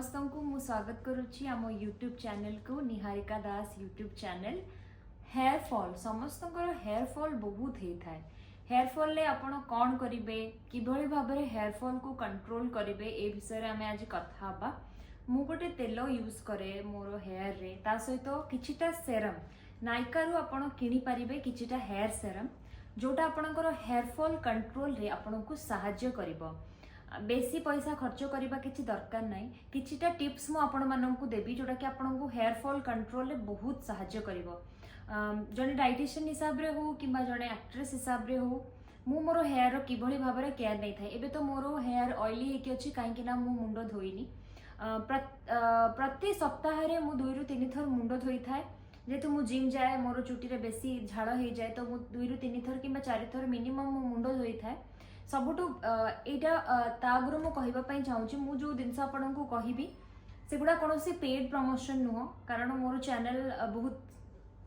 समस्त को मु स्वागत करुच्ची आम यूट्यूब चैनल को निहारिका दास यूट्यूब चैनल। हेयर फॉल समस्त हेयर फॉल बहुत होता है। हेयर फॉल ले आपण कौन करेंगे किभली भाव में हेयर फॉल को कंट्रोल करेंगे ए विषय आम आज कथा हबा। मु गोटे तेल यूज करे मोर हेयर रे ता सहित किछिटा सेरम नायका रु आपण किनी पारिबे किछिटा हेयर सेरम जोटा आपणकर हेयर फॉल कंट्रोल रे आपण को सहाय्य करिवो। बेसी पैसा खर्च करबा किछि दरकार नाही। किछिटा टिप्स मु आपण माननकु देबी जोटा कि आपण को हेयर फॉल कंट्रोल रे बहुत सहाय्य करिवो। जने डाइटिशियन हिसाब रे हो किबा जने एक्ट्रेस हिसाब रे हो मु मोर हेयर रो किभली भाव रे केयर नै थाए। एबे तो मोर हेयर ऑयली हेकि अछि काहे कि ना मु मुंडो धोइनी। प्रति सप्ताह रे मु 2 रु 3 थर मुंडो धोई थाए। जेतु मु जिम जाए मोर चुटी रे बेसी झाड़ हो जाए तो मु 2 रु 3 थर किबा 4 थर मिनिमम मु मुंडो धोई थाए। सबुठु एटा तागुरु मु कहबा पई चाहूची मु जो दिनस आपनको कहबी सेगुडा कोनोसी पेड प्रमोशन नुह कारण मोर चैनल बहुत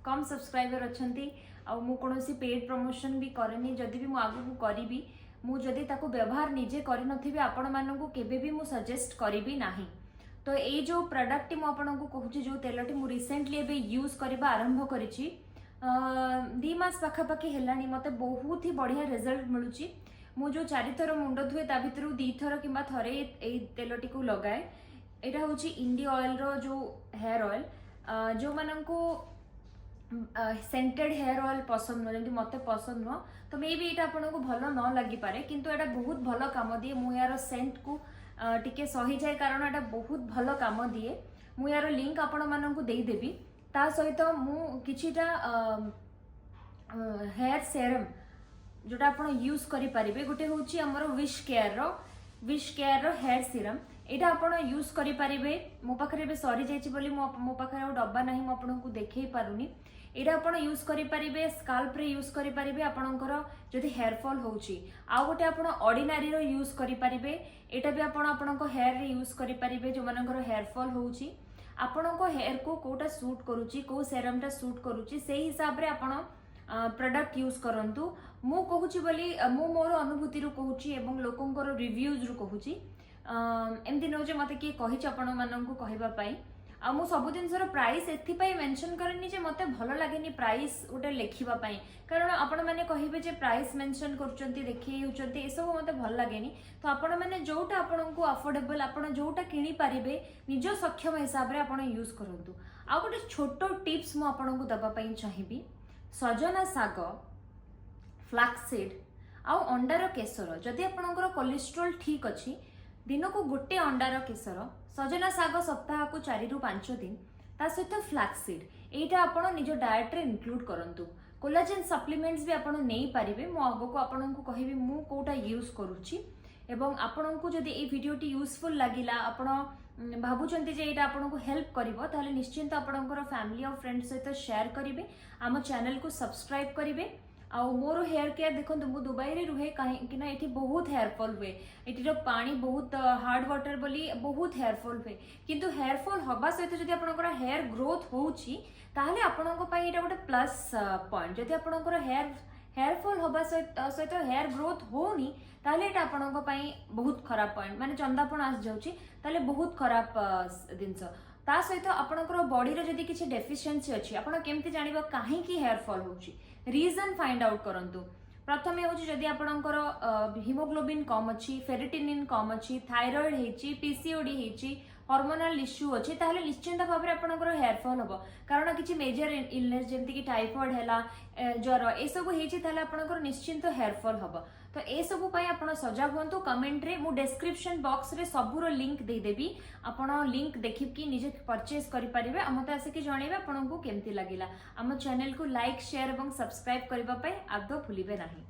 कम सब्सक्राइबर अछंती आ मु कोनोसी पेड प्रमोशन भी करेनी। जदि भी मु आगु को करिवि मु जदि ताको व्यवहार निजे करि नथिबी आपण माननकु केबे भी मु सजेस्ट करिवि नाही। तो ए जो प्रोडक्ट मु आपनको कहूची जो तेलटी मु रिसेंटली एबे यूज करबा आरंभ करिछि 2 मास पाखा पाखी हेलानी मते बहुत ही बढ़िया रिजल्ट मिलुची। मु जो 4 थर मुंड धुए ता भितर 2 थर किंबा थरे ए तेलटी को लगाए। एटा होची इंडी ऑयल रो जो हेयर ऑयल जो माननको सेंटेड हेयर ऑयल पसंद न जेंति मते पसंद न तो मे बी एटा आपनको भलो न लागि पारे किंतु एटा बहुत भलो काम दिए। मु यार सेंट को टिके सही जाए कारण एटा बहुत भलो काम दिए। मु यार लिंक आपण माननको देई देबी। ता सहित मु किछिटा हेयर सेरम जोटा आपण यूज करि परिबे। गोटे होची हमरो विश केयर रो हेयर सीरम एटा आपण यूज करि परिबे। मो पाखरे बे सरी जाइछि बोली मो पाखरे डब्बा नाही मो आपनको देखै पारुनी। एटा आपण यूज करि परिबे स्काल्प रे यूज करि परिबे आपणकर जदि हेयर फॉल होउची। आ गोटे आपण ऑर्डिनरी रो यूज करि परिबे एटा भी आपण आपणको हेयर रे यूज करि परिबे जो मानकर हेयर फॉल होउची। आपणको हेयर को कोटा सूट करूची को सेरम टा सूट करूची से हिसाब रे आपण प्रोडक्ट यूज करंतु। मु कहूची बोली मु मोर अनुभूति रु कहूची एवं लोकंकर रिव्यूज रु कहूची एमती नो जे मते की कहिछ आपण माननकु कहबा पई। आ मु सब दिनसर प्राइस एथि पई मेंशन करनी जे मते भलो लागेनी प्राइस उटे लेखिबा पई कारण आपण माने कहिबे जे प्राइस मेंशन करचंती देखि होचंती ए सब मते भलो लागेनी। तो आपण माने जोटा आपनकु अफोर्डेबल आपण जोटा किनी पारिबे निज सक्षम हिसाब रे आपण यूज करंतु। आ गोटे छोटो टिप्स मु आपनकु दबा पई चाहिबी। सजना साग फ्लैक्सीड आउ अंडार केसर जदि आपनकर कोलेस्ट्रोल ठीक अछि दिन को गोटे अंडार केसर सजना साग सप्ताह को 4 रु 5 दिन ता सहित फ्लैक्सीड एटा आपण निज डाइट रे इंक्लूड करंतु। कोलाजेन सप्लीमेंट्स भी आपण नेई पारिबे। मो आगो को आपन को कहिबी मु कोटा यूज करूची एवं आपन को जदि ए वीडियोटी यूजफुल लागिला आपण भाबुचंती जे एटा आपन को हेल्प करिवो ताले निश्चिंत आपनकर फैमिली और फ्रेंड्स सहित शेयर करिवे। आम चैनल को सब्सक्राइब करिवे। आ मोर हेयर केयर देखो मु दुबई रे रुहे कहीं ना एठी बहुत हेयर फॉल हुए। एठी रो पानी बहुत हार्ड वाटर बोली बहुत हेयर फॉल हुए किंतु हेयर फॉल हवा सहित जदि आपनकर हेयर ग्रोथ होउची ताहले आपनको पई एटा गोटे प्लस पॉइंट। जदि आपनकर हेयर फॉल हवा सहित हेयर ग्रोथ होनी ताहले एटा आपनको पई बहुत खराब पॉइंट माने चंदापण आस जाउची ताहले बहुत खराब दिनस। ता सहित आपनकर बॉडी रे जदि किछि डेफिशिएंसी अछि आपण केमति जानिबो काहे की हेयर फॉल होउची रीजन फाइंड आउट करंतु। प्रथमे होची जदि आपनकर हीमोग्लोबिन कम अछि फेरिटिनिन कम अछि थायराइड हेची पीसीओडी हेची हार्मोनल इश्यू अछि ताहले निश्चिंत भाबरे आपनकर हेयर फॉल होबो कारण किछि मेजर इलनेस जेंति कि टाइफॉइड हेला ज्वर ए सब हेची ताहले आपनकर निश्चिंत हेयर फॉल होबो। तो ए सब पई आपण सजग हुंतु। कमेंट रे मु डिस्क्रिप्शन बॉक्स रे सबुरो लिंक दे देबी आपण लिंक देखि कि निजे परचेज करि परिबे। हमते आसे कि जणेबे आपन को केमति लागिला। हम चैनल को लाइक शेयर एवं सब्सक्राइब करबा पई आदो भूलिबे नाही।